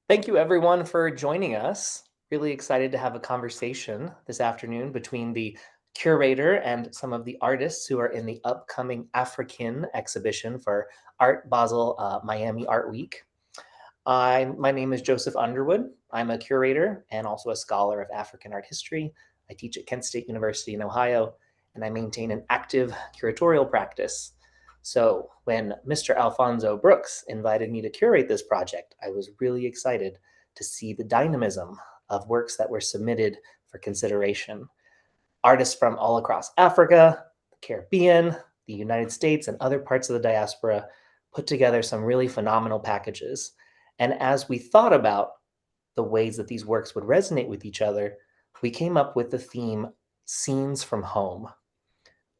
Thank you, everyone, for joining us. Really excited to have a conversation this afternoon between the curator and some of the artists who are in the upcoming AfriKin exhibition for Art Basel Miami Art Week. My name is Joseph Underwood. I'm a curator and also a scholar of African art history. I teach at Kent State University in Ohio, and I maintain an active curatorial practice. So when Mr. Alfonso Brooks invited me to curate this project, I was really excited to see the dynamism of works that were submitted for consideration. Artists from all across Africa, the Caribbean, the United States, and other parts of the diaspora put together some really phenomenal packages. And as we thought about the ways that these works would resonate with each other, we came up with the theme Scenes from Home.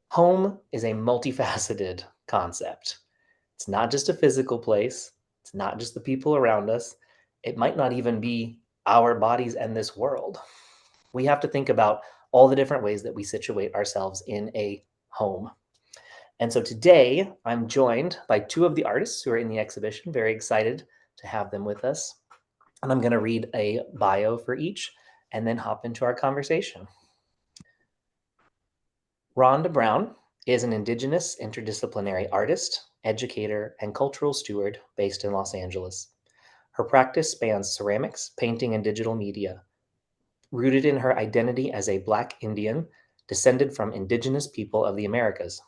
Home is a multifaceted concept. It's not just a physical place, it's not just the people around us, it might not even be our bodies and this world. We have to think about all the different ways that we situate ourselves in a home. And so today I'm joined by two of the artists who are in the exhibition. Very excited to have them with us. And I'm going to read a bio for each and then hop into our conversation. Ronda Brown is an Indigenous interdisciplinary artist, educator, and cultural steward based in Los Angeles. Her practice spans ceramics, painting, and digital media, rooted in her identity as a Black Indian descended from Indigenous people of the Americas.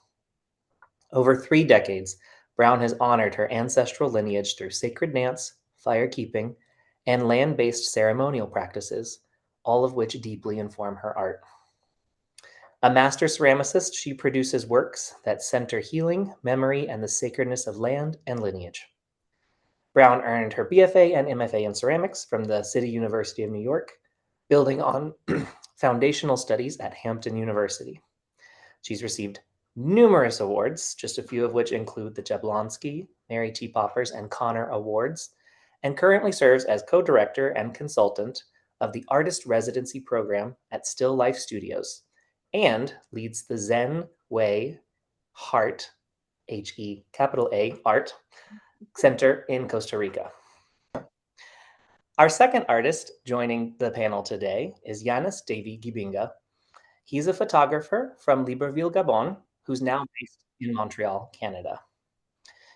Over 3 decades, Brown has honored her ancestral lineage through sacred dance, fire keeping, and land based ceremonial practices, all of which deeply inform her art. A master ceramicist, she produces works that center healing, memory, and the sacredness of land and lineage. Brown earned her BFA and MFA in ceramics from the City University of New York, building on foundational studies at Hampton University. She's received numerous awards, just a few of which include the Jablonski, Mary T. Poppers, and Connor Awards, and currently serves as co-director and consultant of the Artist Residency Program at Still Life Studios, and leads the Zen Way Heart, H-E capital A, Art Center in Costa Rica. Our second artist joining the panel today is Yannis Davy Guibinga. He's a photographer from Libreville, Gabon, who's now based in Montreal, Canada.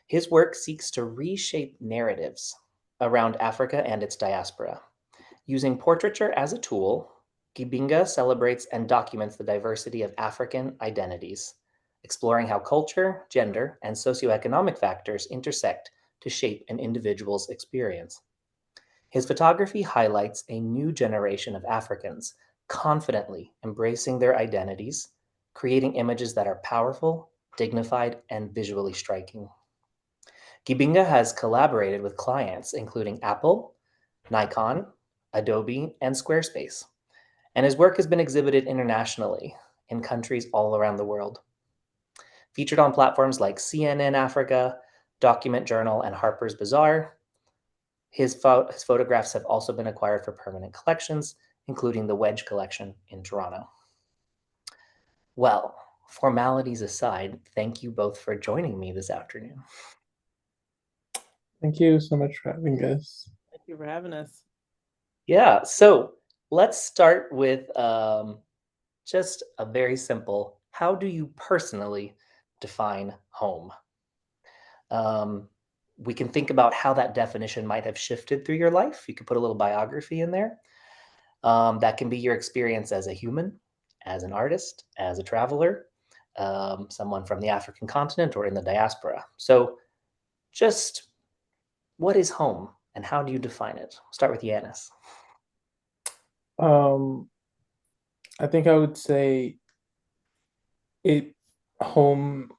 His work seeks to reshape narratives around Africa and its diaspora. Using portraiture as a tool, Guibinga celebrates and documents the diversity of African identities, exploring how culture, gender, and socioeconomic factors intersect to shape an individual's experience. His photography highlights a new generation of Africans confidently embracing their identities, creating images that are powerful, dignified, and visually striking. Guibinga has collaborated with clients including Apple, Nikon, Adobe, and Squarespace, and his work has been exhibited internationally in countries all around the world. Featured on platforms like CNN Africa, Document Journal, and Harper's Bazaar, his photographs have also been acquired for permanent collections, including the Wedge collection in Toronto. Well, formalities aside, thank you both for joining me this afternoon. Thank you so much for having us. Thank you for having us. Yeah, so let's start with just a very simple, how do you personally define home? We can think about how that definition might have shifted through your life. You could put a little biography in there. That can be your experience as a human, as an artist, as a traveler, someone from the African continent or in the diaspora. So just what is home and how do you define it? We'll start with Yannis. Um, I think I would say it home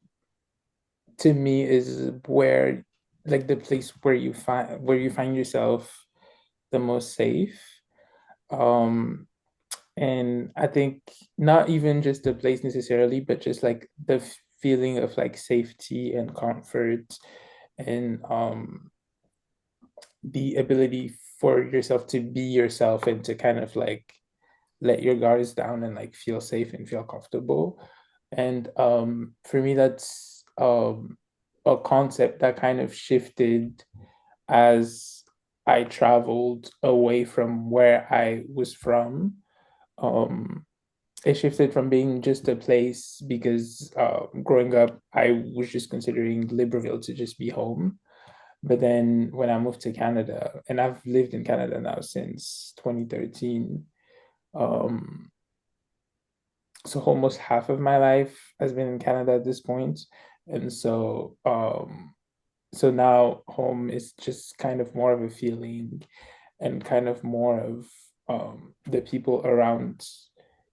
to me is where like the place where you find yourself the most safe. Um, and I think not even just the place necessarily, but just like the feeling of like safety and comfort and the ability for yourself to be yourself and to kind of like let your guards down and like feel safe and feel comfortable. And for me, that's a concept that kind of shifted as I traveled away from where I was from. Um, it shifted from being just a place because growing up, I was just considering Libreville to just be home. But then when I moved to Canada, and I've lived in Canada now since 2013, um, so almost half of my life has been in Canada at this point. And so now home is just kind of more of a feeling and kind of more of the people around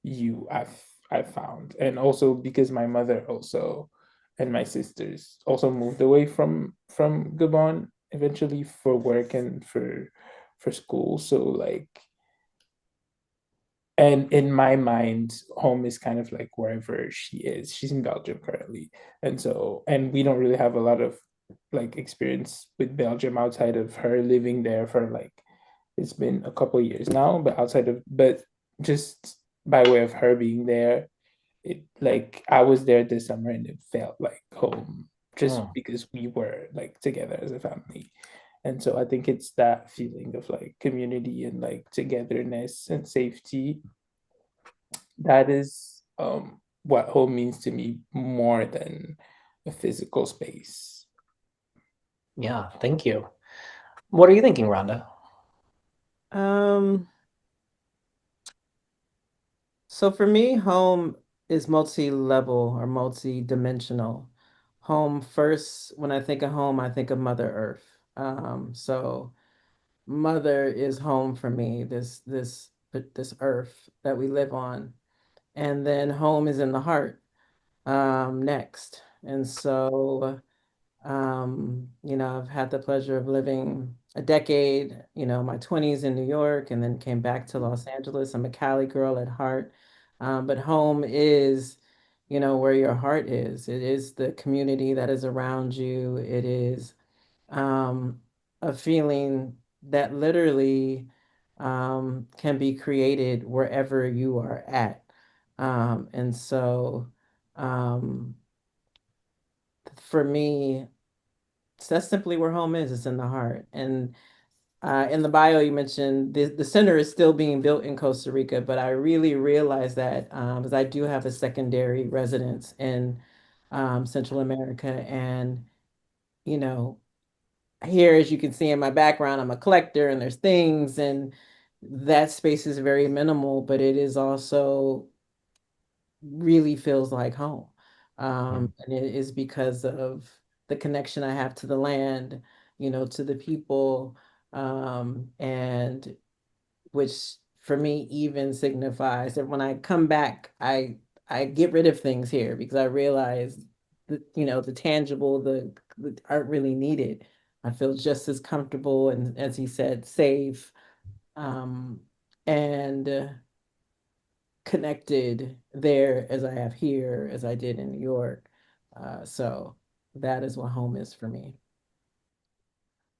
you I've found. And also because my mother also and my sisters also moved away from Gabon eventually for work and for school. So like, and in my mind, home is kind of like wherever she is. She's in Belgium currently. And so, and we don't really have a lot of like experience with Belgium outside of her living there for like, it's been a couple years now, but outside of, but just by way of her being there, it like I was there this summer and it felt like home just Hmm. because we were like together as a family. And so I think it's that feeling of like community and like togetherness and safety that is what home means to me more than a physical space. Yeah, thank you. What are you thinking, Rhonda? Um, so for me, home is multi-level or multi-dimensional. Home first, when I think of home, I think of Mother Earth. So Mother is home for me, this earth that we live on. And then home is in the heart, next. And so I've had the pleasure of living a decade, my 20s in New York, and then came back to Los Angeles. I'm a Cali girl at heart. But home is, where your heart is. It is the community that is around you. It is um, a feeling that literally can be created wherever you are at. And so um, for me, so that's simply where home is. It's in the heart. And in the bio, you mentioned the center is still being built in Costa Rica, but I really realized that because I do have a secondary residence in Central America. And, you know, here, as you can see in my background, I'm a collector and there's things, and that space is very minimal, but it is also really feels like home. Hmm. And it is because of the connection I have to the land, to the people, and which for me even signifies that when I come back, I get rid of things here because I realize that, the tangible, the aren't really needed. I feel just as comfortable and, as he said, safe, um, and connected there as I have here, as I did in New York. So that is what home is for me.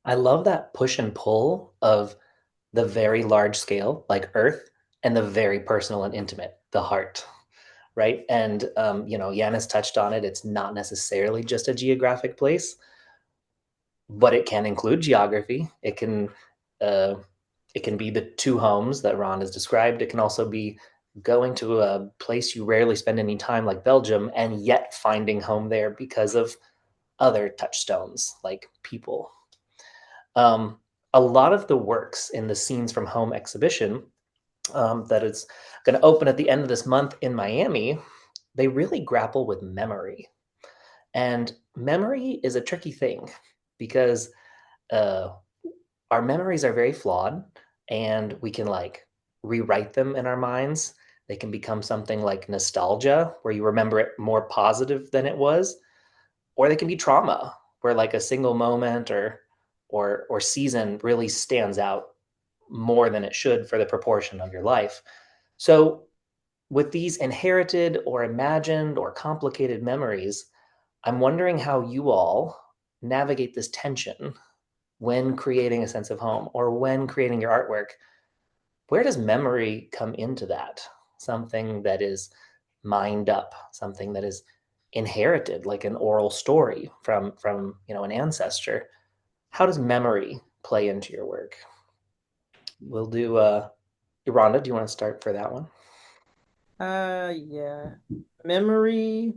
I love that push and pull of the very large scale, like Earth, and the very personal and intimate, the heart, right? And Yannis touched on it. It's not necessarily just a geographic place, but it can include geography. Uh, it can be the two homes that Ron has described. It can also be going to a place you rarely spend any time, like Belgium, and yet finding home there because of other touchstones like people. Um, a lot of the works in the Scenes from Home exhibition that is going to open at the end of this month in Miami, they really grapple with memory. And memory is a tricky thing because uh, our memories are very flawed and we can like rewrite them in our minds. They can become something like nostalgia, where you remember it more positive than it was, or they can be trauma, where like a single moment or season really stands out more than it should for the proportion of your life. So with these inherited or imagined or complicated memories, I'm wondering how you all navigate this tension when creating a sense of home or when creating your artwork. Where does memory come into that? Something that is mined up, something that is inherited, like an oral story from an ancestor. How does memory play into your work? We'll do Rhonda, do you want to start for that one? Yeah. Memory,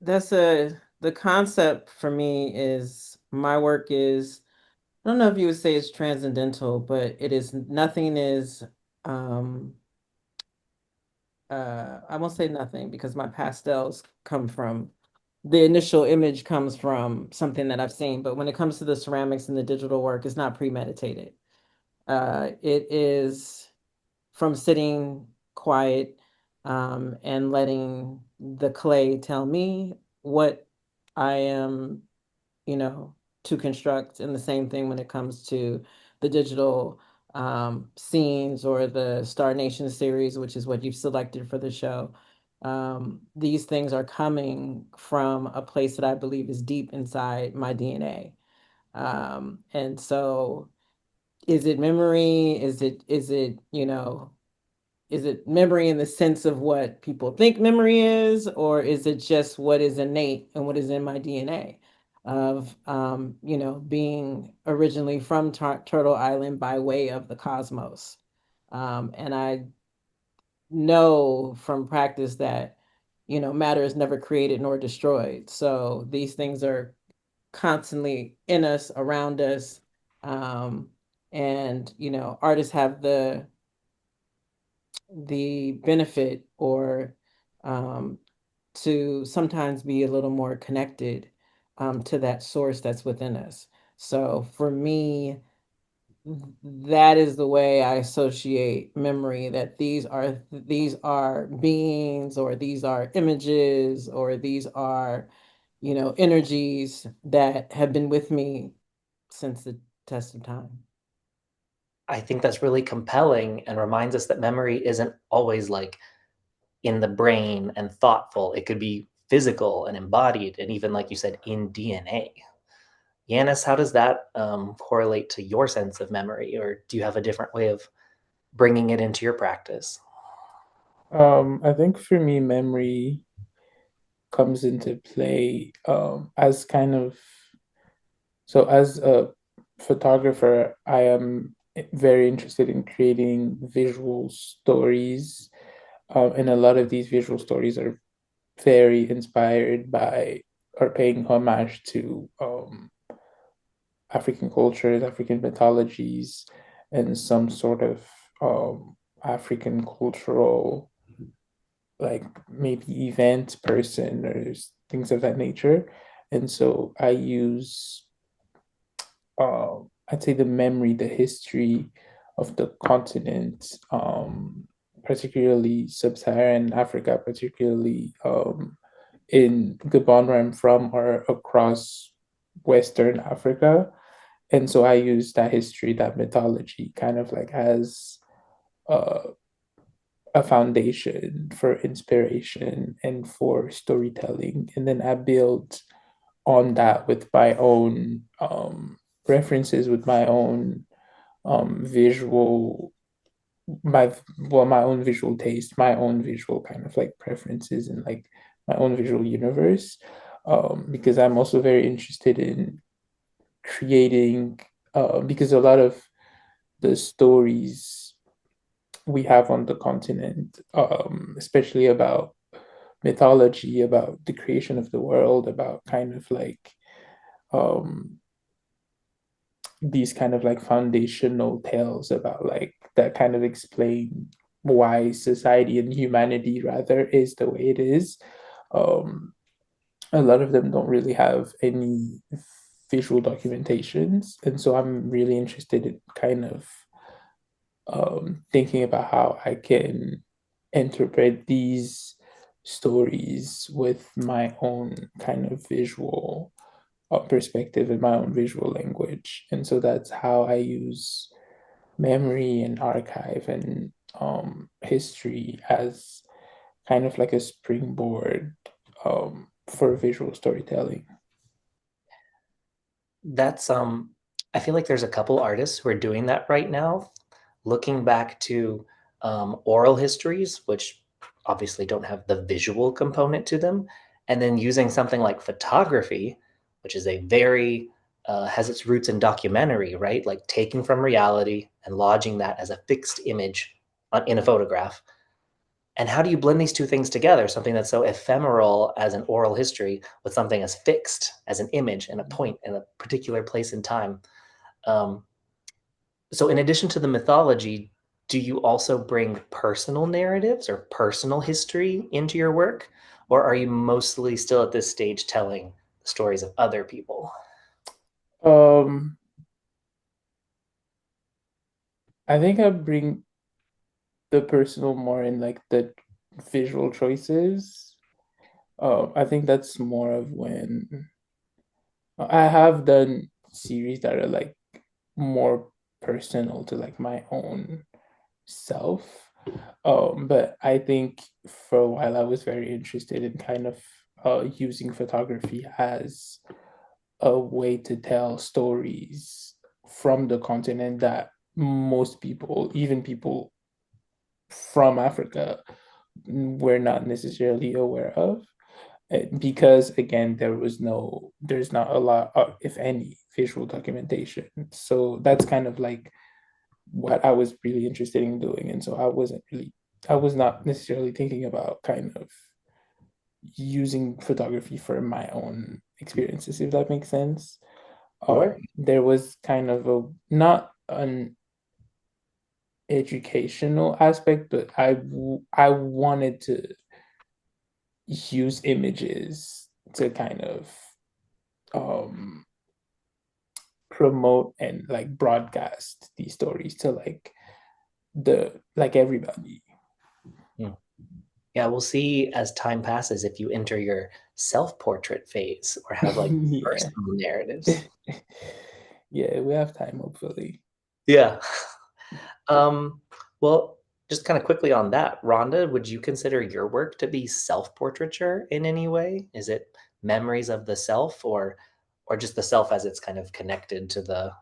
the concept for me is my work is, I don't know if you would say it's transcendental, but it is, nothing is, um, I won't say nothing because my pastels come from, the initial image comes from something that I've seen, but when it comes to the ceramics and the digital work, it's not premeditated. It is from sitting quiet, and letting the clay tell me what I am, you know, to construct. And the same thing when it comes to the digital scenes or the Star Nation series, which is what you've selected for the show. These things are coming from a place that I believe is deep inside my DNA. And so is it memory? Is it memory in the sense of what people think memory is, or is it just what is innate and what is in my DNA of, being originally from Turtle Island by way of the cosmos? And I know from practice that, matter is never created nor destroyed. So these things are constantly in us, around us. Um, and, artists have the benefit or, um, to sometimes be a little more connected, to that source that's within us. So for me, that is the way I associate memory, that these are beings, or these are images, or these are, energies that have been with me since the test of time. I think that's really compelling and reminds us that memory isn't always like in the brain and thoughtful. It could be physical and embodied, and even, like you said, in DNA. Yannis, how does that correlate to your sense of memory, or do you have a different way of bringing it into your practice? I think for me, memory comes into play as kind of, so as a photographer, I am very interested in creating visual stories, and a lot of these visual stories are very inspired by or paying homage to African cultures, African mythologies, and some sort of African cultural, like maybe event person or things of that nature. And so I use, I'd say, the memory, the history of the continent, particularly sub-Saharan Africa, particularly in Gabon, where I'm from, or across Western Africa. And so I use that history, that mythology, kind of like as uh, a foundation for inspiration and for storytelling. And then I build on that with my own references, with my own visual, my own visual taste, my own visual kind of like preferences, and like my own visual universe. Because I'm also very interested in creating, because a lot of the stories we have on the continent, especially about mythology, about the creation of the world, about kind of like um, these kind of like foundational tales about like that kind of explain why society and humanity rather is the way it is. Um, a lot of them don't really have any visual documentations, and so I'm really interested in kind of thinking about how I can interpret these stories with my own kind of visual perspective and my own visual language. And so that's how I use memory and archive and history as kind of like a springboard for visual storytelling. That's I feel like there's a couple artists who are doing that right now, looking back to oral histories, which obviously don't have the visual component to them, and then using something like photography, which is a very has its roots in documentary, right? Like taking from reality and lodging that as a fixed image in a photograph. And how do you blend these two things together? Something that's so ephemeral as an oral history with something as fixed as an image and a point in a particular place in time. Um, so, in addition to the mythology, do you also bring personal narratives or personal history into your work? Or are you mostly still at this stage telling the stories of other people? Um, I think I bring the personal more in like the visual choices. I think that's more of when I have done series that are like more personal to like my own self. But I think for a while I was very interested in kind of using photography as a way to tell stories from the continent that most people, even people from Africa, were not necessarily aware of. Because again, there's not a lot of, if any, visual documentation. So that's kind of like what I was really interested in doing. And so I was not necessarily thinking about kind of using photography for my own experiences, if that makes sense. Sure. There was kind of a not an educational aspect, but I wanted to use images to kind of um promote and like broadcast these stories to like everybody. Hmm. Yeah, we'll see as time passes if you enter your self-portrait phase or have like Yeah. personal narratives. Yeah, we have time, hopefully. Yeah. Um, well, just kind of quickly on that, Rhonda, would you consider your work to be self-portraiture in any way? Is it memories of the self or just the self as it's kind of connected to the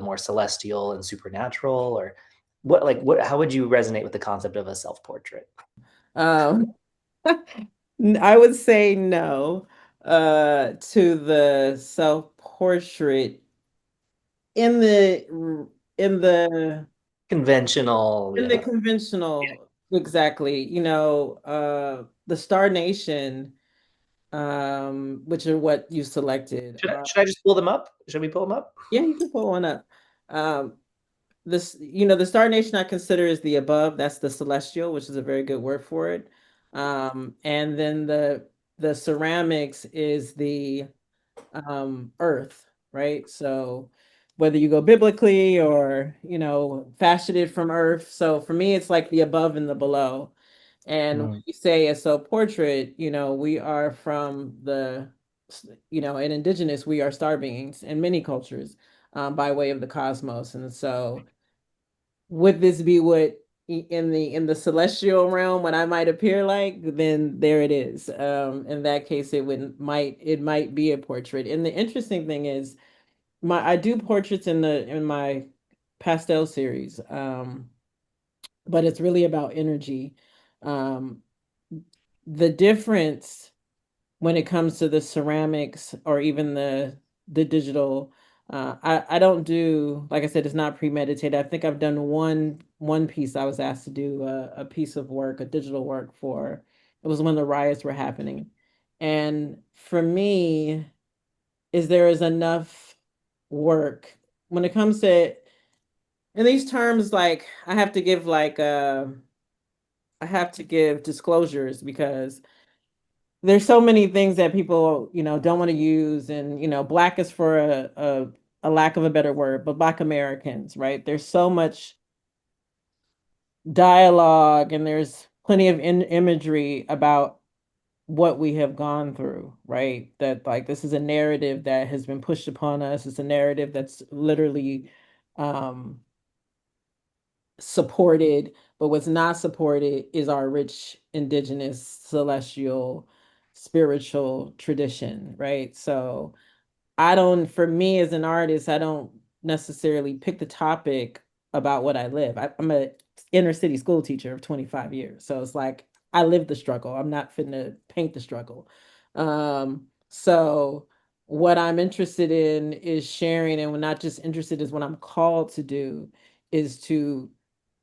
more celestial and supernatural or what how would you resonate with the concept of a self-portrait? Um, I would say no to the self-portrait in the in the Conventional, in the yeah. conventional, exactly. The Star Nation, which are what you selected. Should I just pull them up? Should we pull them up? Yeah, you can pull one up. Um, the Star Nation I consider is the above. That's the celestial, which is a very good word for it. And then the ceramics is the earth, right? So whether you go biblically or, fashioned it from earth. So for me, it's like the above and the below. And when Mm, you say a self-portrait, we are from in indigenous, we are star beings in many cultures, by way of the cosmos. And so would this be what in the celestial realm what I might appear like? Then there it is. In that case, it might be a portrait. And the interesting thing is, I do portraits in my pastel series, but it's really about energy. Um, the difference when it comes to the ceramics or even the digital, I don't do, like I said, it's not premeditated. I think I've done one piece. I was asked to do a piece of work, a digital work for, it was when the riots were happening. And for me, there is enough work when it comes to, in these terms, like I have to give disclosures because there's so many things that people, don't want to use. And, black is for a lack of a better word, but black Americans, right? There's so much dialogue and there's plenty of imagery about what we have gone through, right? That, like, this is a narrative that has been pushed upon us. It's a narrative that's literally um supported, but what's not supported is our rich indigenous celestial spiritual tradition, right? So for me as an artist, I don't necessarily pick the topic about what I live. I'm a inner city school teacher of 25 years. So it's like I live the struggle. I'm not finna paint the struggle. So what I'm interested in is sharing, and we're not just interested is what I'm called to do is to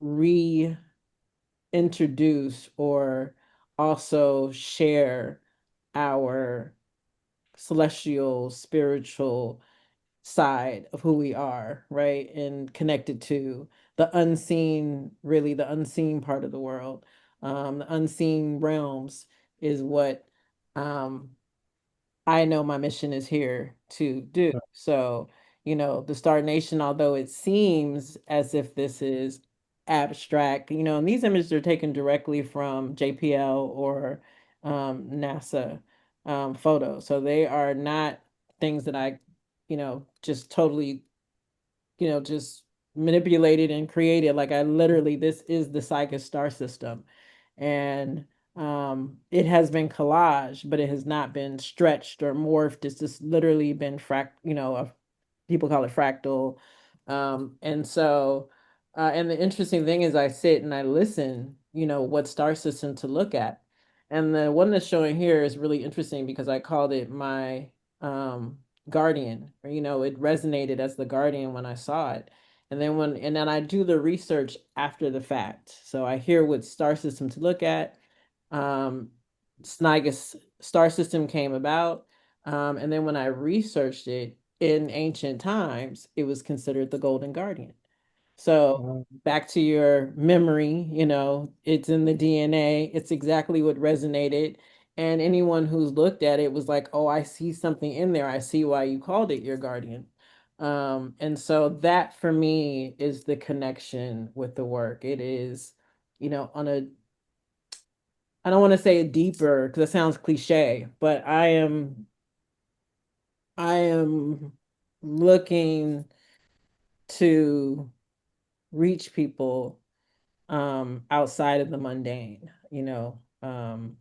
reintroduce or also share our celestial spiritual side of who we are, right? And connected to the unseen, really the unseen part of the world. The unseen realms is what um I know my mission is here to do. So, the Star Nation, although it seems as if this is abstract, and these images are taken directly from JPL or NASA photos. So they are not things that I, just totally, just manipulated and created. Like I literally, this is the Psychic star system. And it has been collage, but it has not been stretched or morphed. It's just literally been people call it fractal. And so, and the interesting thing is I sit and I listen, what star system to look at. And the one that's showing here is really interesting because I called it my um, guardian. It resonated as the guardian when I saw it. And then I do the research after the fact. So I hear what star system to look at. Um, Snigus star system came about. And then when I researched it in ancient times, it was considered the golden guardian. So back to your memory, it's in the DNA. It's exactly what resonated. And anyone who's looked at it was like, oh, I see something in there. I see why you called it your guardian. And so that for me is the connection with the work. It is, on a, I don't want to say it deeper because it sounds cliche, but I am looking to reach people outside of the mundane, and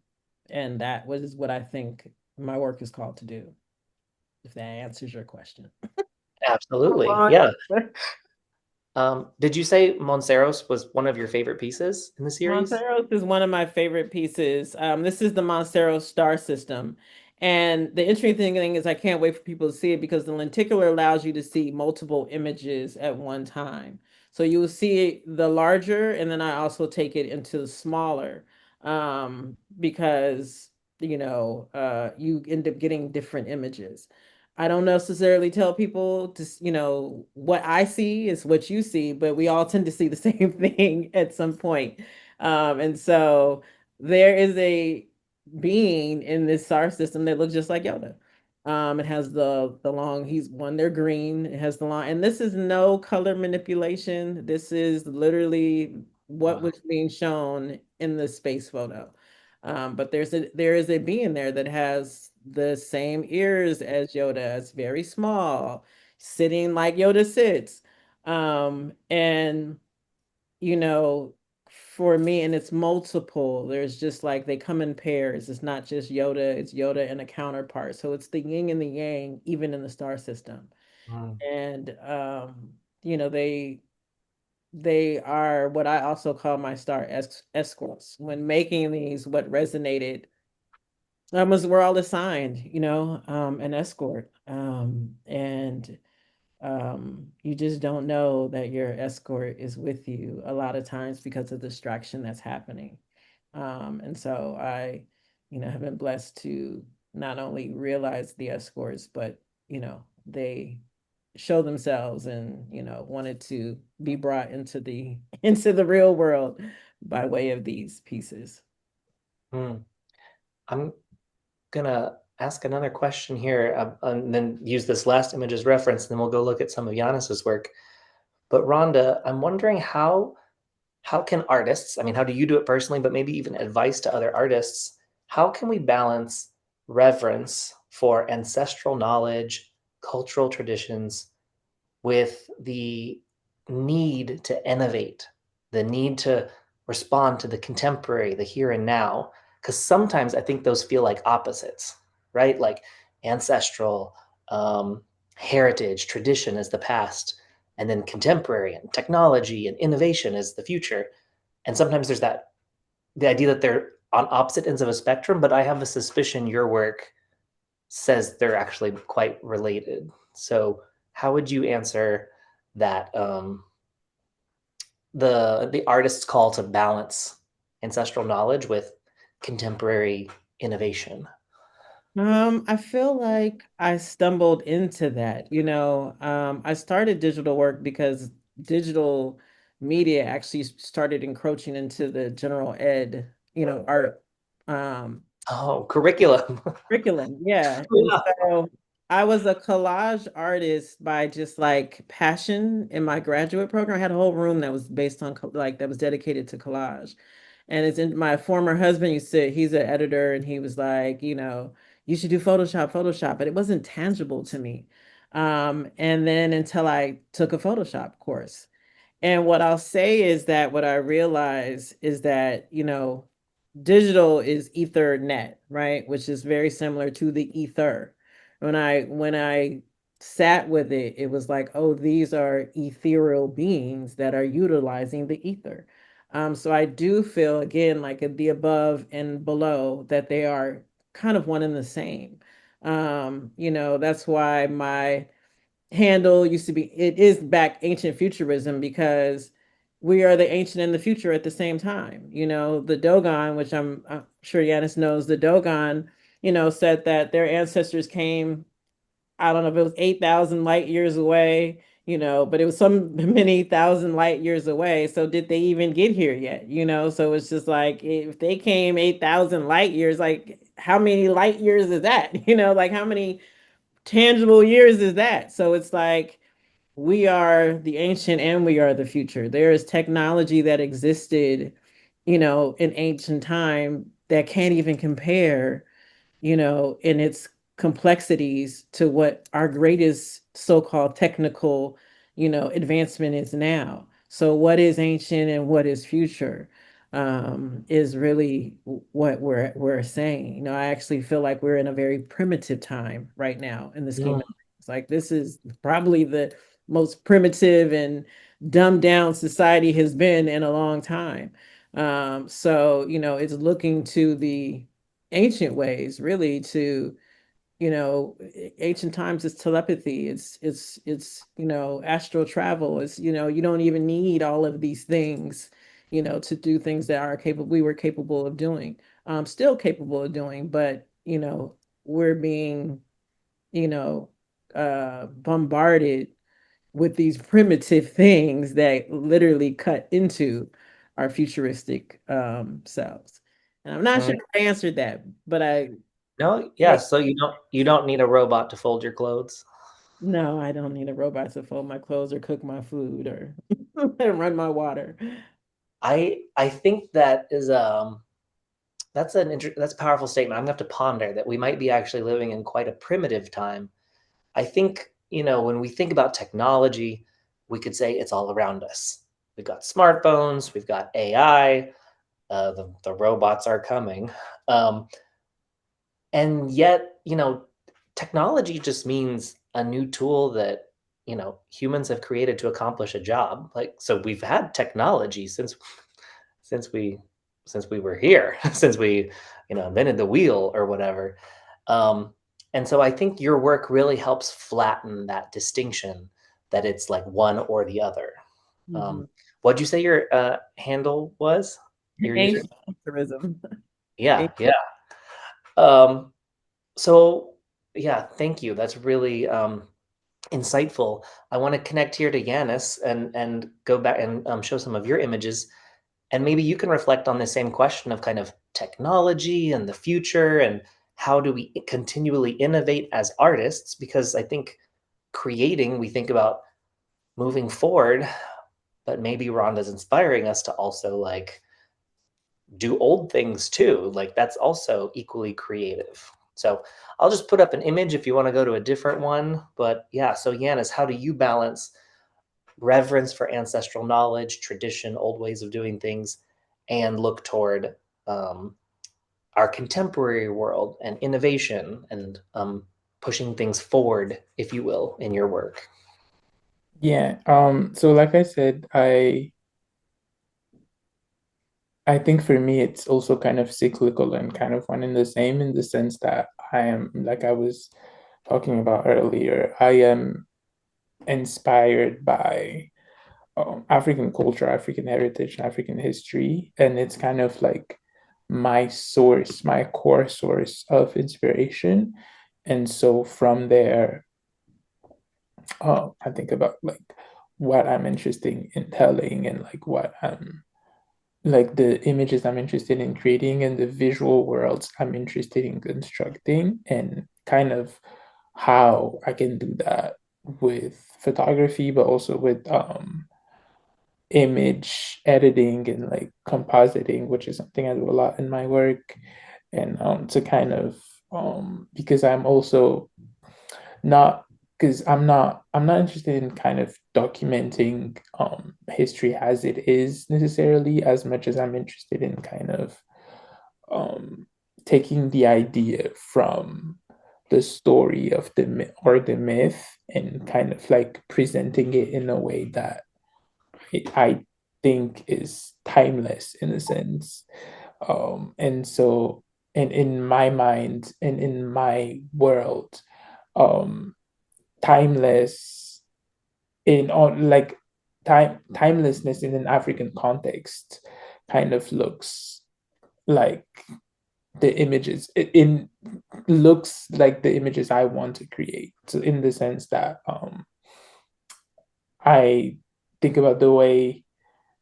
that was what I think my work is called to do, if that answers your question. Absolutely. Long Yeah. answer. Did you say Monceros was one of your favorite pieces in the series? Monteros is one of my favorite pieces. This is the Montero star system. And the interesting thing is I can't wait for people to see it because the lenticular allows you to see multiple images at one time. So you will see the larger, and then I also take it into the smaller because, you end up getting different images. I don't necessarily tell people to, what I see is what you see, but we all tend to see the same thing at some point. And so there is a being in this star system that looks just like Yoda. It has the long, he's one, they're green, it has the long, and this is no color manipulation. This is literally what Wow. was being shown in the space photo. But there is a being there that has the same ears as Yoda. It's very small, sitting like Yoda sits. And you know, for me, and it's multiple. There's just like they come in pairs. It's not just Yoda, it's Yoda and a counterpart. So it's the yin and the yang, even in the star system. Mm. And you know, they are what I also call my star escorts. When making these, what resonated was we're all assigned, an escort. And you just don't know that your escort is with you a lot of times because of the distraction that's happening. And so I, have been blessed to not only realize the escorts, but, they show themselves and, wanted to be brought into the into the real world by way of these pieces. Mm. I'm gonna ask another question here, and then use this last image as reference, and then we'll go look at some of Yannis's work. But Rhonda, I'm wondering how can artists, I mean, how do you do it personally, but maybe even advice to other artists, how can we balance reverence for ancestral knowledge, cultural traditions, with the need to innovate, the need to respond to the contemporary, the here and now? Because sometimes I think those feel like opposites, right? Like ancestral, heritage, tradition is the past, and then contemporary and technology and innovation is the future. And sometimes there's the idea that they're on opposite ends of a spectrum, but I have a suspicion your work says they're actually quite related. So how would you answer that the artist's call to balance ancestral knowledge with contemporary innovation? I feel like I stumbled into that. I started digital work because digital media actually started encroaching into the general ed, art Oh, curriculum. curriculum. Yeah. And Yeah. so I was a collage artist by just like passion in my graduate program. I had a whole room that was based on like that was dedicated to collage. And it's in my former husband he's an editor and he was like, you should do Photoshop, but it wasn't tangible to me. And then until I took a Photoshop course. And what I'll say is that what I realize is that, digital is Ethernet, right? Which is very similar to the ether. When I sat with it, it was like, oh, these are ethereal beings that are utilizing the ether. So I do feel again like the above and below that they are kind of one and the same. That's why my handle used to be it is back ancient futurism because we are the ancient and the future at the same time. The Dogon, which I'm sure Yannis knows, the Dogon, said that their ancestors came, I don't know if it was 8,000 light years away, but it was some many thousand light years away. So did they even get here yet? So it's just like if they came 8,000 light years, like how many light years is that? Like how many tangible years is that? So it's like we are the ancient and we are the future. There is technology that existed, in ancient time that can't even compare, in its complexities to what our greatest so-called technical, advancement is now. So what is ancient and what is future? Is really what we're saying. I actually feel like we're in a very primitive time right now in the scheme Mm. of things. Like this is probably the most primitive and dumbed down society has been in a long time. So it's looking to the ancient ways really to ancient times is telepathy, it's astral travel, it's you don't even need all of these things to do things that are capable we were capable of doing, still capable of doing, but we're being you know bombarded with these primitive things that literally cut into our futuristic selves. And I'm not sure Mm. if I answered that, but No, yeah. I So you don't need a robot to fold your clothes. no, I don't need a robot to fold my clothes or cook my food or run my water. I think that's a powerful statement. I'm gonna have to ponder that we might be actually living in quite a primitive time. I think, when we think about technology, we could say it's all around us. We've got smartphones, we've got AI, the robots are coming. Um, and yet, technology just means a new tool that, humans have created to accomplish a job. Like, so we've had technology since we since we were here, since we, invented the wheel or whatever. Um, and so I think your work really helps flatten that distinction that it's like one or the other. Mhm. Um, what'd you say your handle was? Your user? Ancient futurism. Yeah, yeah. Um, so yeah, thank you. That's really insightful. I want to connect here to Yanis and go back and show some of your images. And maybe you can reflect on the same question of kind of technology and the future and how do we continually innovate as artists? Because I think creating, we think about moving forward, but maybe Rhonda's inspiring us to also like do old things too. Like that's also equally creative. So I'll just put up an image if you want to go to a different one. But yeah, so Yanis, how do you balance reverence for ancestral knowledge, tradition, old ways of doing things, and look toward um, our contemporary world and innovation and pushing things forward, if you will, in your work? Yeah. So like I said, I think for me it's also kind of cyclical and kind of one and the same in the sense that I am, like I was talking about earlier, I am inspired by African culture, African heritage, African history, and it's kind of like my source, my core source of inspiration. And so from there, I think about like what I'm interested in telling, and like what I'm like the images I'm interested in creating, and the visual worlds I'm interested in constructing, and kind of how I can do that with photography, but also with image editing and like compositing, which is something I do a lot in my work. And to kind of because I'm also not because I'm not interested in kind of documenting history as it is necessarily, as much as I'm interested in kind of taking the idea from the story of the myth, and kind of like presenting it in a way that I think is timeless in a sense. And so, and in my mind and in my world, um, timeless in on like timelessness in an African context kind of looks like the images in looks like the images I want to create. So in the sense that I think about the way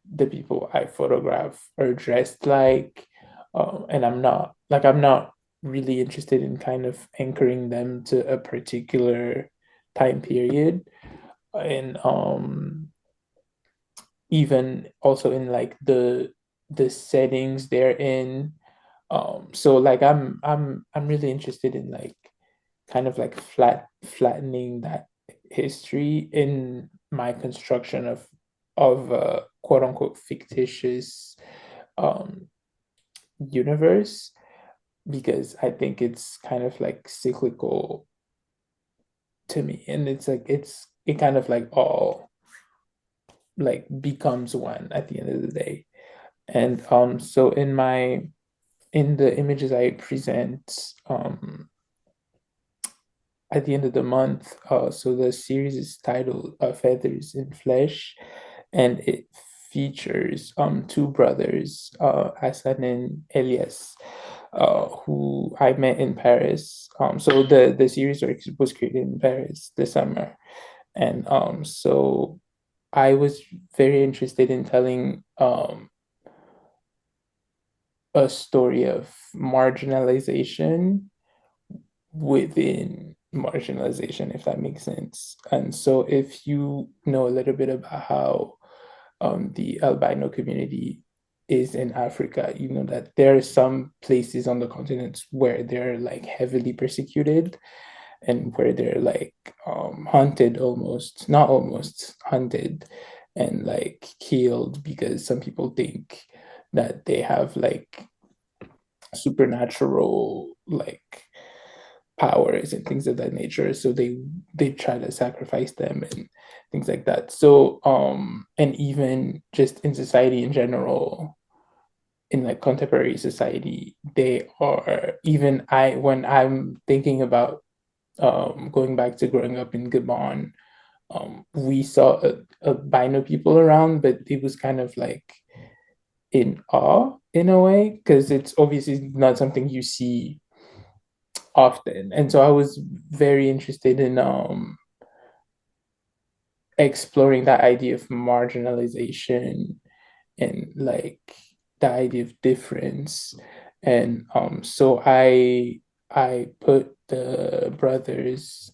the people I photograph are dressed like, and I'm not really interested in kind of anchoring them to a particular time period, and even also in like the settings they're in. So like I'm really interested in like kind of like flattening that history in my construction of a quote unquote fictitious um universe, because I think it's kind of like cyclical to me, and it's like it kind of like all like becomes one at the end of the day. And so in the images I present at the end of the month, so the series is titled Feathers in Flesh, and it features two brothers, Hassan and Elias, who I met in Paris. So the series was created in Paris this summer, and so I was very interested in telling a story of marginalization within marginalization, if that makes sense. And so, if you know a little bit about how the albino community is in Africa, you know that there are some places on the continent where they're like heavily persecuted, and where they're like hunted, almost not almost hunted, and like killed, because some people think that they have like supernatural like powers and things of that nature, so they try to sacrifice them and things like that. So and even just in society in general, in like contemporary society, they are, even I when I'm thinking about going back to growing up in Gabon, we saw albino people around, but it was kind of like in awe in a way, because it's obviously not something you see often. And so I was very interested in exploring that idea of marginalization, and like the idea of difference. And so I put the brothers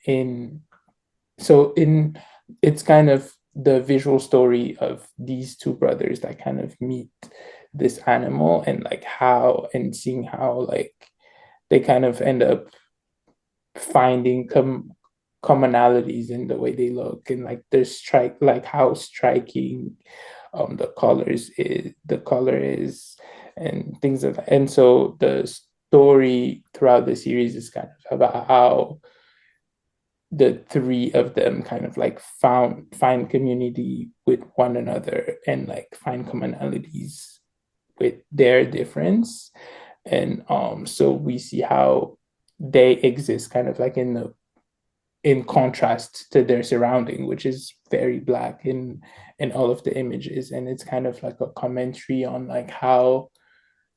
in, so in it's kind of the visual story of these two brothers that kind of meet this animal, and like how, and seeing how like they kind of end up finding commonalities in the way they look, and like their strike, like how striking the color is, and things of that. And so the story throughout the series is kind of about how the three of them kind of like find community with one another, and like find commonalities with their difference. And so we see how they exist kind of like in contrast to their surrounding, which is very black in all of the images. And it's kind of like a commentary on like how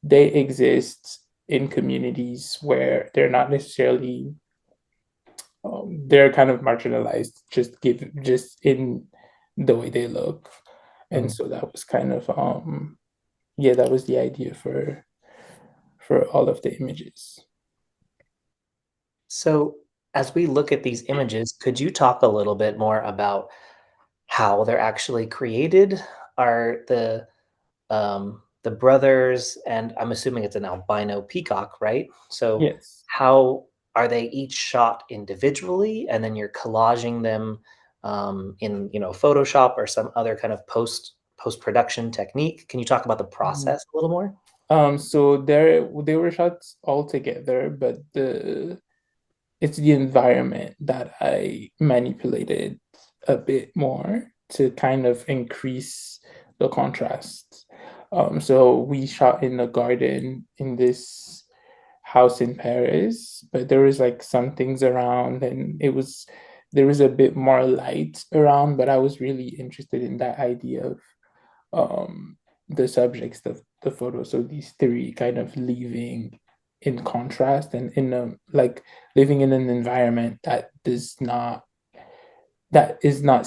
they exist in communities where they're not necessarily they're kind of marginalized just in the way they look. And Mhm. so that was kind of yeah, that was the idea for all of the images. So, as we look at these images, could you talk a little bit more about how they're actually created? Are the brothers, and I'm assuming it's an albino peacock, right? So, Yes. how are they each shot individually, and then you're collaging them in Photoshop or some other kind of post production technique? Can you talk about the Mhm. process a little more? So they were shot all together, but the it's the environment that I manipulated a bit more to kind of increase the contrast. So we shot in a garden in this house in Paris, but there was like some things around, and there was a bit more light around, but I was really interested in that idea of the subjects of the photo. So these three kind of living in contrast and in a like living in an environment that is not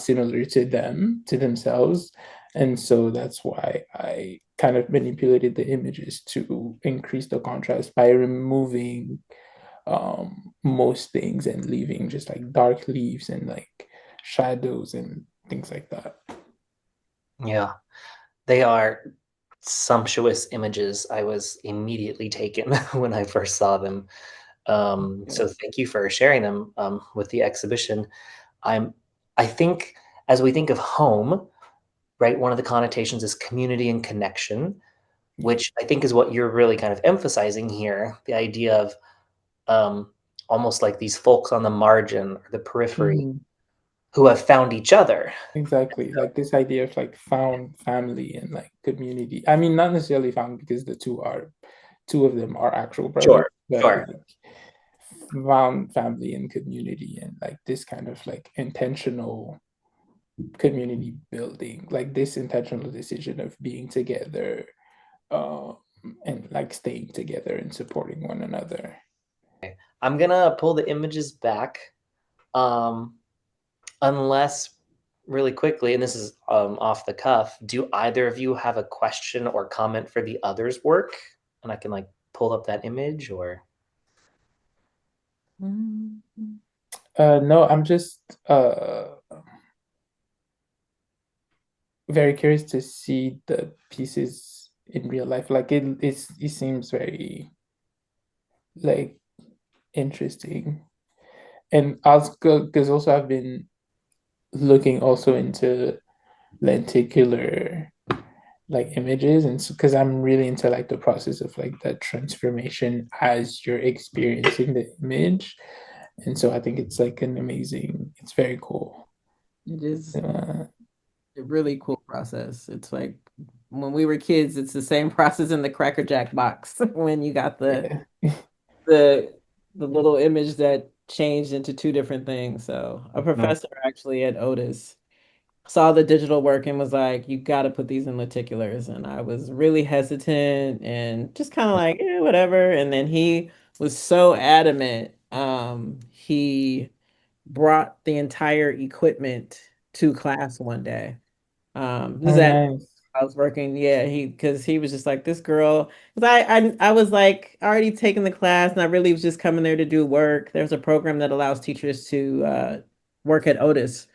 similar to them, to themselves. And so that's why I kind of manipulated the images to increase the contrast by removing most things and leaving just like dark leaves and like shadows and things like that. Yeah, they are sumptuous images. I was immediately taken when I first saw them. So thank you for sharing them with the exhibition. I'm, I think as we think of home, right, one of the connotations is community and connection, which I think is what you're really kind of emphasizing here, the idea of um, almost like these folks on the margin or the periphery Mhm. who have found each other. Exactly. Like this idea of like found family and like community. I mean, not necessarily found because two of them are actual brothers, Sure, but sure. like found family and community and like this kind of like intentional community building, like this intentional decision of being together, um, and like staying together and supporting one another. I'm gonna pull the images back, um, unless really quickly, and this is off the cuff. Do either of you have a question or comment for the other's work? And I can like pull up that image or Mhm. No, I'm just very curious to see the pieces in real life. Like it seems very like interesting. And also because also I've been looking also into lenticular like images, and because I'm really into like the process of like the transformation as you're experiencing the image. And so I think it's like it's very cool. It is Uh, a really cool process. It's like when we were kids, it's the same process in the Cracker Jack box when you got yeah. the the little image that changed into two different things. So a Mhm. professor actually at Otis saw the digital work and was like, you got to put these in lenticulars. And I was really hesitant and just kind of like, whatever. And then he was so adamant. He brought the entire equipment to class one day. This is Oh, at nice. I was working, yeah, because he was just like this girl. Because I was like already taking the class, and I really was just coming there to do work. There's a program that allows teachers to work at Otis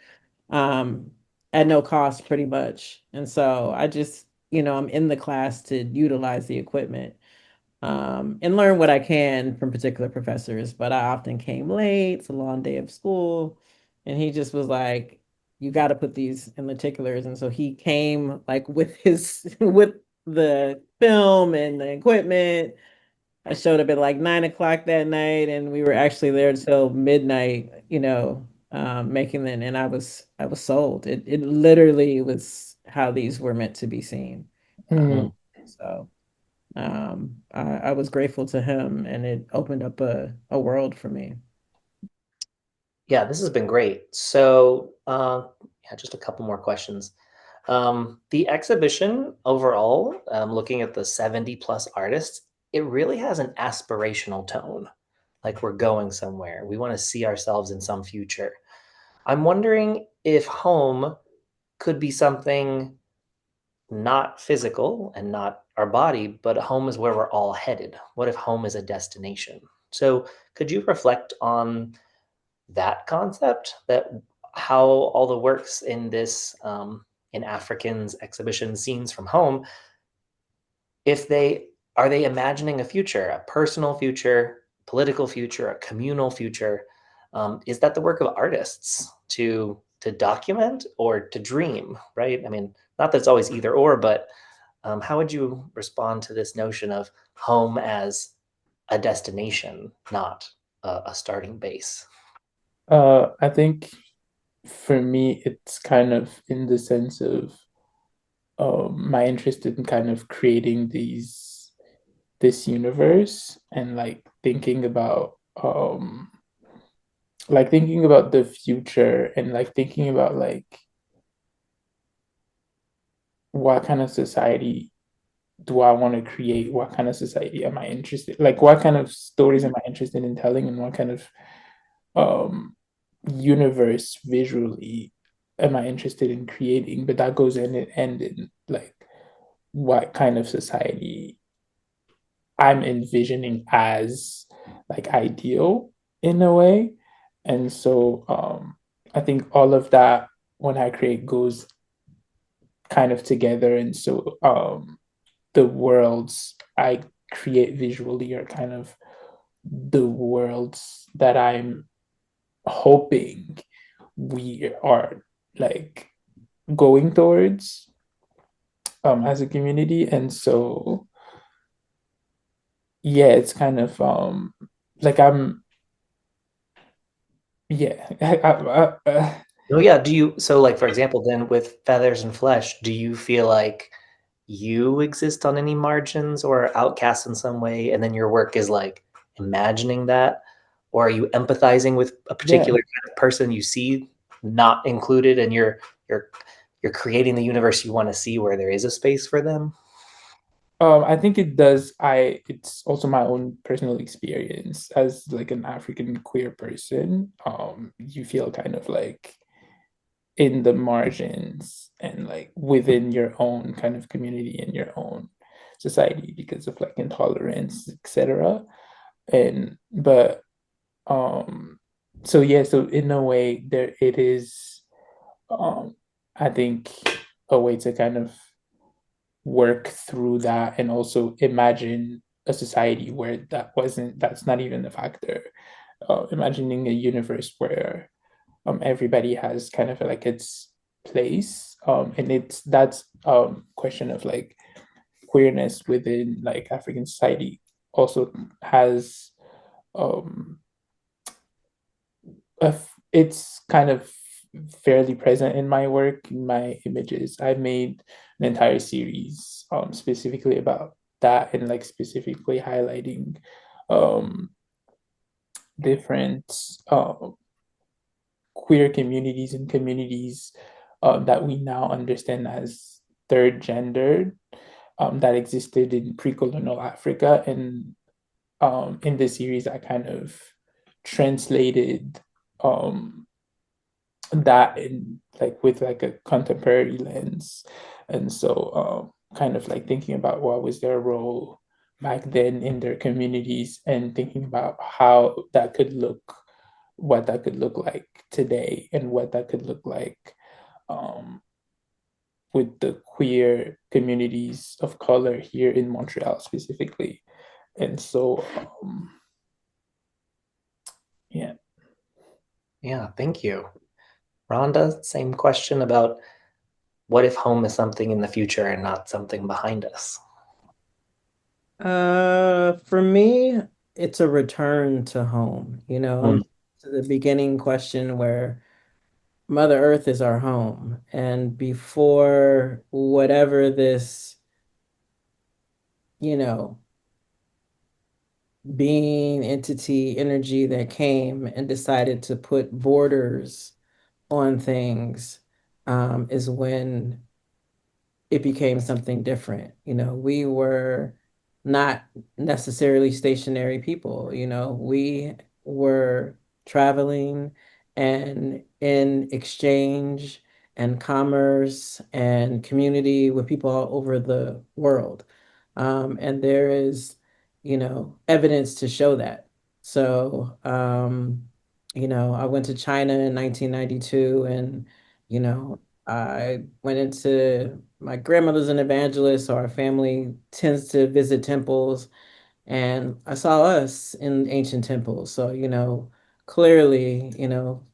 um, at no cost, pretty much. And so I just, I'm in the class to utilize the equipment and learn what I can from particular professors. But I often came late. It's a long day of school. And he just was like, you got to put these in lenticulars. And so he came like with with the film and the equipment. I showed up at like 9 o'clock that night and we were actually there till midnight, making them. And I was sold. It literally was how these were meant to be seen. Um, Mm. so. I was grateful to him, and it opened up a world for me. Yeah, this has been great. So, yeah, just a couple more questions. The exhibition overall, looking at the 70 plus artists, it really has an aspirational tone. Like we're going somewhere. We want to see ourselves in some future. I'm wondering if home could be something not physical and not our body, but home is where we're all headed. What if home is a destination? So, could you reflect on that concept, that how all the works in this in AfriKin's exhibition scenes from home, if they are they imagining a future, a personal future, political future, a communal future? Is that the work of artists to document or to dream? Right? I mean, not that it's always either or, but how would you respond to this notion of home as a destination, not a starting base? I think for me, it's kind of in the sense of my interest in kind of creating this universe and like thinking about the future and like thinking about like what kind of society do I want to create? What kind of society am I interested? Like what kind of stories am I interested in telling and what kind of um universe visually am I interested in creating? But that goes in like what kind of society I'm envisioning as like ideal in a way. And so I think all of that when I create goes kind of together. And so the worlds I create visually are kind of the worlds that I'm hoping we are like going towards as a community. And so yeah, it's kind of like I'm yeah Oh yeah. Do you, so like for example, then with Feathers and Flesh, do you feel like you exist on any margins or outcast in some way, and then your work is like imagining that? Or are you empathizing with a yeah. particular kind of person you see not included, and you're you're creating the universe you want to see where there is a space for them? I think it does. It's also my own personal experience as like an African queer person. You feel kind of like in the margins and like within your own kind of community and your own society because of like intolerance, etc. And but so yeah, so in a way there it is um I think a way to kind of work through that and also imagine a society where that's not even a factor. Imagining a universe where everybody has kind of like its place and it's that's question of like queerness within like African society also has um it's kind of fairly present in my work, in my images. I made an entire series specifically about that and like specifically highlighting um different queer communities and communities that we now understand as third gendered that existed in pre-colonial Africa. And in the series, I kind of translated um, that in like with like a contemporary lens. And so kind of like thinking about what was their role back then in their communities and thinking about how that could look, what that could look like today and what that could look like um, with the queer communities of color here in Montreal specifically. And so yeah. Yeah, thank you. Rhonda, same question about what if home is something in the future and not something behind us? For me, it's a return to home. Mm, To the beginning question where Mother Earth is our home, and before whatever this you know, being, entity, energy that came and decided to put borders on things, is when it became something different. We were not necessarily stationary people. We were traveling and in exchange and commerce and community with people all over the world. And there is, evidence to show that. So, I went to China in 1992, and, I went into my grandmother's an evangelist, so our family tends to visit temples, and I saw us in ancient temples. So, clearly,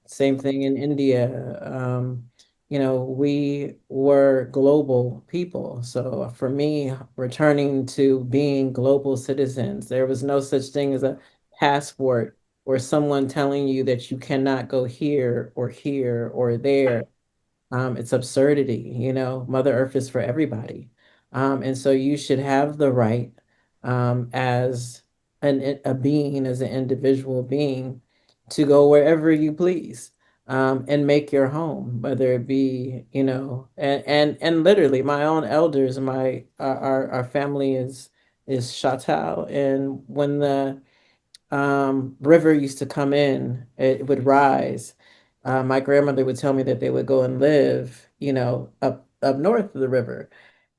same thing in India. We were global people. So for me, returning to being global citizens, there was no such thing as a passport or someone telling you that you cannot go here or there. It's absurdity. Mother Earth is for everybody. And so you should have the right, as a being, as an individual being, to go wherever you please, and make your home, whether it be, and literally my own elders, our family is Chateau. And when the river used to come in, it would rise. My grandmother would tell me that they would go and live, up north of the river.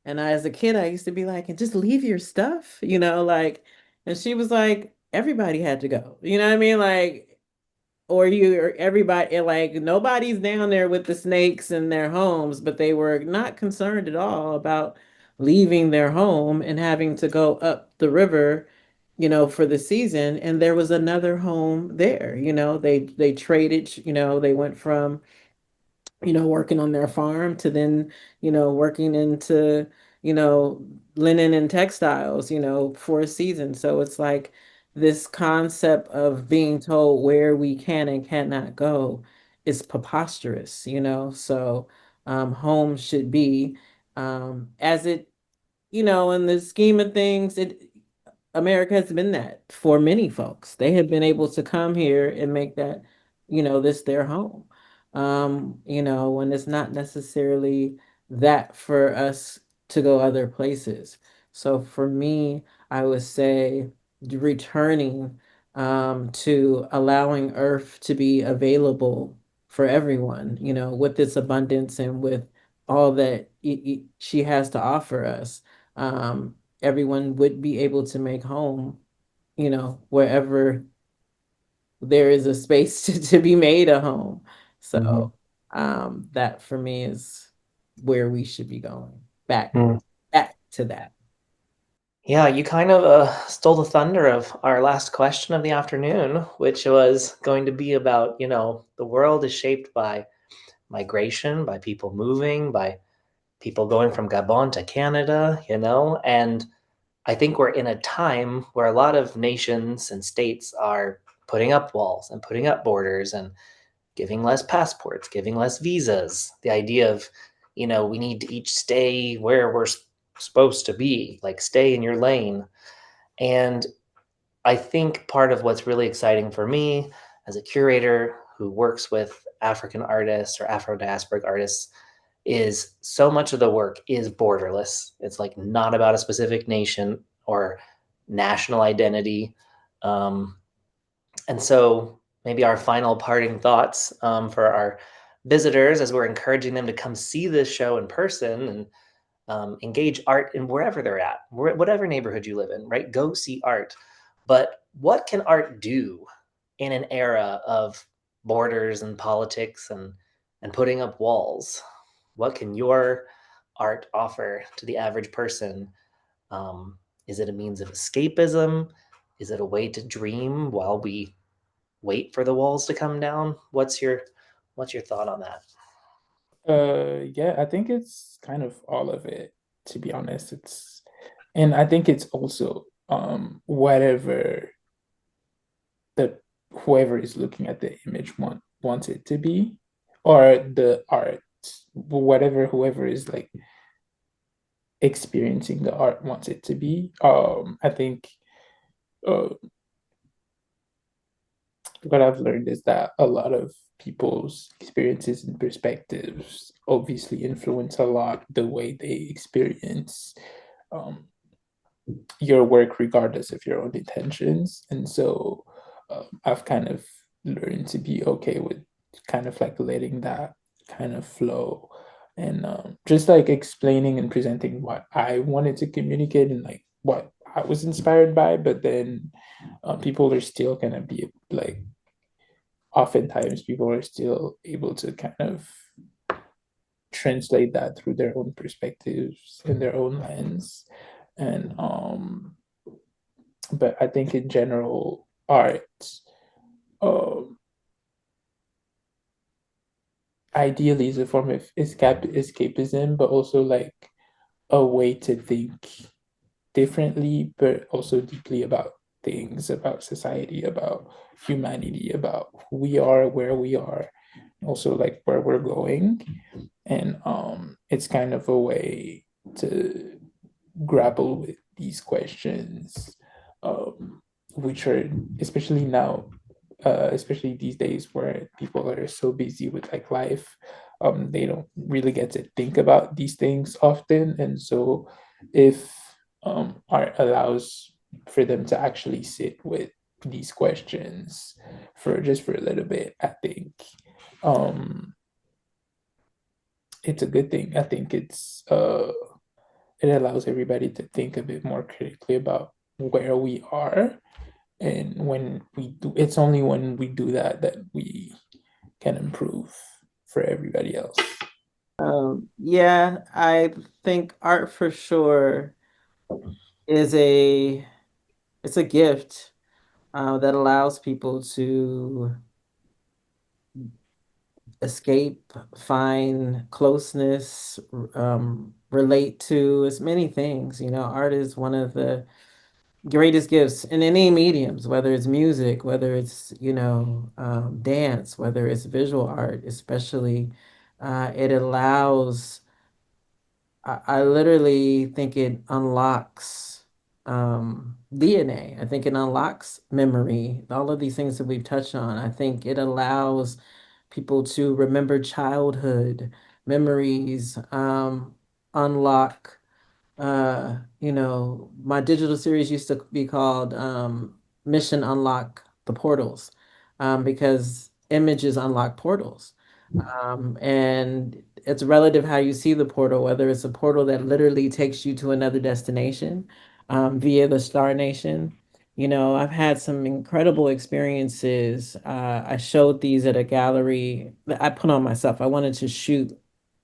And as a kid, I used to be like, and just leave your stuff, like, and she was like, everybody had to go. You know what I mean? Like, or everybody, like, nobody's down there with the snakes in their homes, but they were not concerned at all about leaving their home and having to go up the river, for the season. And there was another home there. They traded. They went from, working on their farm to then, working into, you know, linen and textiles, for a season. So it's like this concept of being told where we can and cannot go is preposterous. So, home should be, as it, in the scheme of things, America has been that for many folks. They have been able to come here and make that, this their home. When it's not necessarily that for us to go other places. So for me, I would say returning, to allowing Earth to be available for everyone, with this abundance and with all that she has to offer us. Everyone would be able to make home, wherever there is a space to be made a home. Mhm. So, that for me is where we should be going. Mm. Back to that. Yeah, you kind of stole the thunder of our last question of the afternoon, which was going to be about, the world is shaped by migration, by people moving, by people going from Gabon to Canada, and I think we're in a time where a lot of nations and states are putting up walls and putting up borders and giving less passports, giving less visas. The idea of, we need to each stay where we're supposed to be, like stay in your lane. And I think part of what's really exciting for me as a curator who works with African artists or Afro diasporic artists is so much of the work is borderless. It's like not about a specific nation or national identity. Um, and so maybe our final parting thoughts, for our visitors as we're encouraging them to come see this show in person and engage art in wherever they're at, whatever neighborhood you live in, right? Go see art. But what can art do in an era of borders and politics and putting up walls? What can your art offer to the average person? Is it a means of escapism? Is it a way to dream while we wait for the walls to come down? What's your thought on that? Yeah, I think it's kind of all of it, to be honest. And I think it's also whatever that whoever is looking at the image wants it to be, or the art, whatever whoever is like experiencing the art wants it to be. I think uh, what I've learned is that a lot of people's experiences and perspectives obviously influence a lot the way they experience um, your work, regardless of your own intentions. And so I've kind of learned to be okay with kind of like letting that kind of flow and just like explaining and presenting what I wanted to communicate and like what I was inspired by. But then people are still gonna be like, oftentimes people are still able to kind of translate that through their own perspectives and their own lens. And but I think in general, art um ideally is a form of escapism, but also like a way to think differently, but also deeply about things, about society, about humanity, about who we are, where we are, also like where we're going. And it's kind of a way to grapple with these questions, which are especially now, especially these days where people are so busy with like life, they don't really get to think about these things often. And so, if art allows for them to actually sit with these questions for just for a little bit, I think um, it's a good thing. I think it allows everybody to think a bit more critically about where we are. And when we do, it's only when we do that that we can improve for everybody else. Yeah, I think art for sure is a it's a gift that allows people to escape, find closeness, relate to as many things. You know, art is one of the greatest gifts in any mediums, whether it's music, whether it's, dance, whether it's visual art, especially. It allows I literally think it unlocks DNA. I think it unlocks memory. All of these things that we've touched on. I think it allows people to remember childhood memories, unlock my digital series used to be called Mission Unlock the Portals, because images unlock portals. And it's relative how you see the portal, whether it's a portal that literally takes you to another destination via the Star Nation. You know, I've had some incredible experiences. I showed these at a gallery that I put on myself. I wanted to shoot,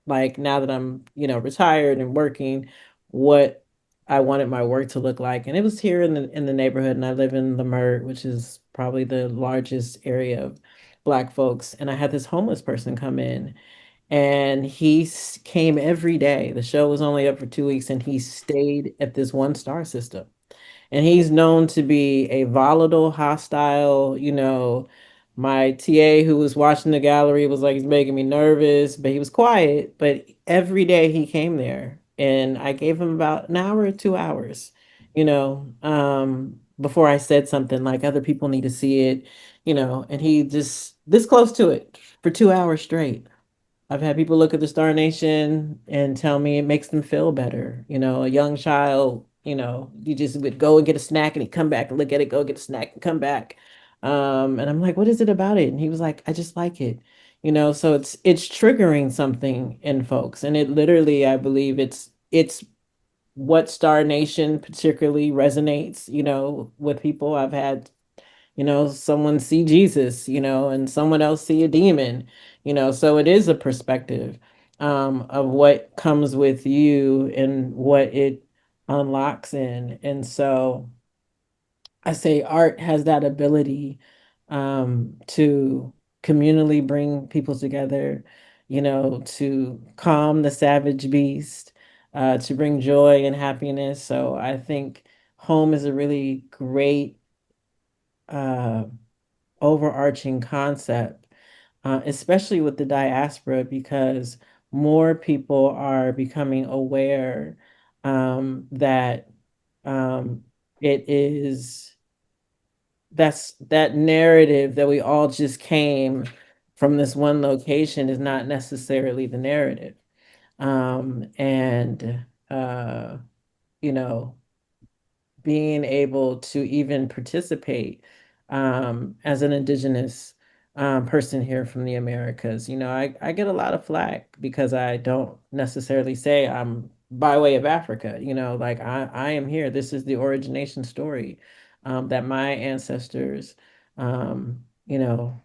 like, now that I'm, retired and working, what I wanted my work to look like. And it was here in the neighborhood, and I live in the Murd, which is probably the largest area of Black folks. And I had this homeless person come in, and came every day. The show was only up for 2 weeks, and he stayed at this one star system. And he's known to be a volatile, hostile, my TA who was watching the gallery was like, he's making me nervous, but he was quiet. But every day he came there, and I gave him about an hour or 2 hours, before I said something like other people need to see it, and he just this close to it for 2 hours straight. I've had people look at the Star Nation and tell me it makes them feel better. You know, a young child, you just would go and get a snack and he'd come back and look at it, go get a snack and come back. And I'm like, what is it about it? And he was like, I just like it. So it's triggering something in folks. And it literally, I believe it's what Star Nation particularly resonates, with people. I've had someone see Jesus, and someone else see a demon, so it is a perspective of what comes with you and what it unlocks in. And so I say art has that ability to communally bring people together, to calm the savage beast, to bring joy and happiness. So I think home is a really great uh, overarching concept, especially with the diaspora, because more people are becoming aware that it is that narrative that we all just came from this one location is not necessarily the narrative. And you know, being able to even participate as an indigenous person here from the Americas. I get a lot of flack because I don't necessarily say I'm by way of Africa. Like I am here. This is the origination story that my ancestors, you know,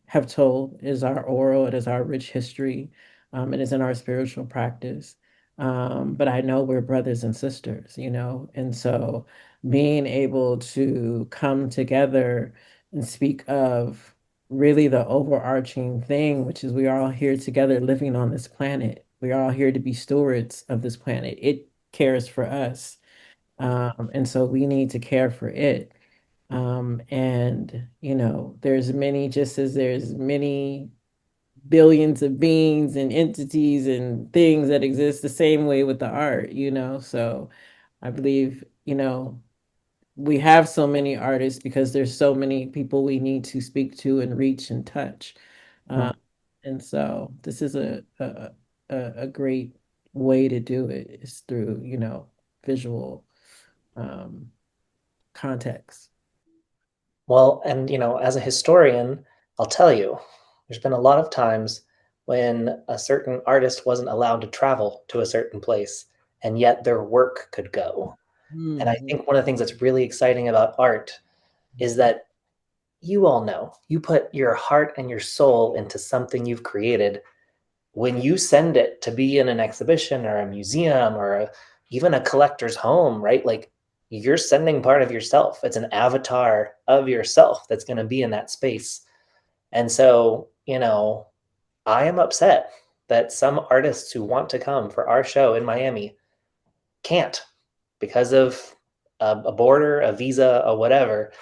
have told is our oral, it is our rich history, it is in our spiritual practice. But I know we're brothers and sisters, and so being able to come together and speak of really the overarching thing, which is we are all here together living on this planet. We are all here to be stewards of this planet. It cares for us. And so we need to care for it. And there's many, just as there's many billions of beings and entities and things that exist the same way with the art, so I believe, we have so many artists because there's so many people we need to speak to and reach and touch. Hmm. um, and so this is a great way to do it is through, visual um, context. Well, and as a historian, I'll tell you, there's been a lot of times when a certain artist wasn't allowed to travel to a certain place, and yet their work could go. And I Mhm. think one of the things that's really exciting about art is that you all know you put your heart and your soul into something you've created. When you send it to be in an exhibition or a museum or even a collector's home, right? Like you're sending part of yourself. It's an avatar of yourself that's going to be in that space. And so, I am upset that some artists who want to come for our show in Miami can't because of a border, a visa, or whatever.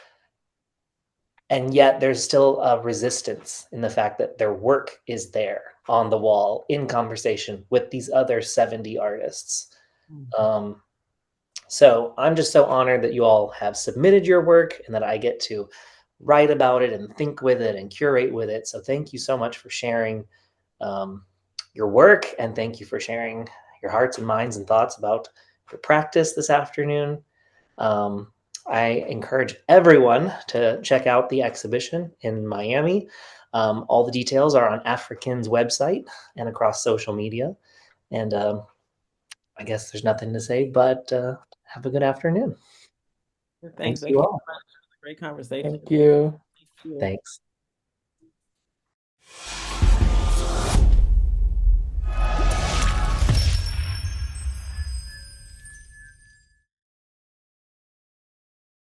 And yet there's still a resistance in the fact that their work is there on the wall in conversation with these other 70 artists. Mhm. Um, so I'm just so honored that you all have submitted your work and that I get to write about it and think with it and curate with it. So thank you so much for sharing um, your work, and thank you for sharing your hearts and minds and thoughts about your practice this afternoon. Um, I encourage everyone to check out the exhibition in Miami. All the details are on AfriKin's website and across social media. And I guess there's nothing to say, but have a good afternoon. Thanks. Thank Thank you you all. so much. Great conversation. Thank you. Thank you. Thanks.